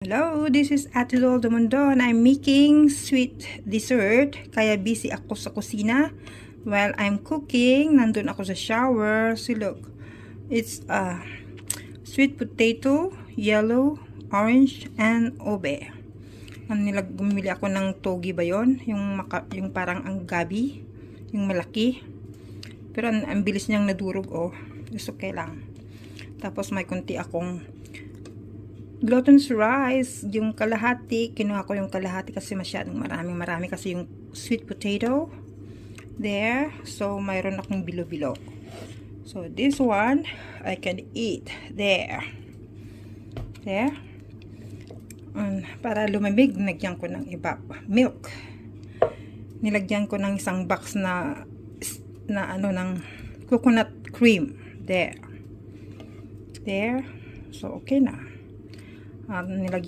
Hello, this is Ate Lol Dumondon. I'm making sweet dessert. Kaya busy ako sa kusina. While I'm cooking, nandun ako sa shower. See, look. It's sweet potato, yellow, orange, and ube. Bumili ako ng togi ba yun? Yung parang ang gabi. Yung malaki. Pero ang bilis niyang nadurog, oh. It's okay lang. Tapos may konti akong glutinous rice, yung kalahati, kinuha ko yung kalahati kasi masyadong marami kasi yung sweet potato there. So mayroon akong bilo-bilo. So this one I can eat there. Para lumamig, nilagyan ko ng milk. Nilagyan ko ng isang box na ng coconut cream there. So okay na. Nilagyan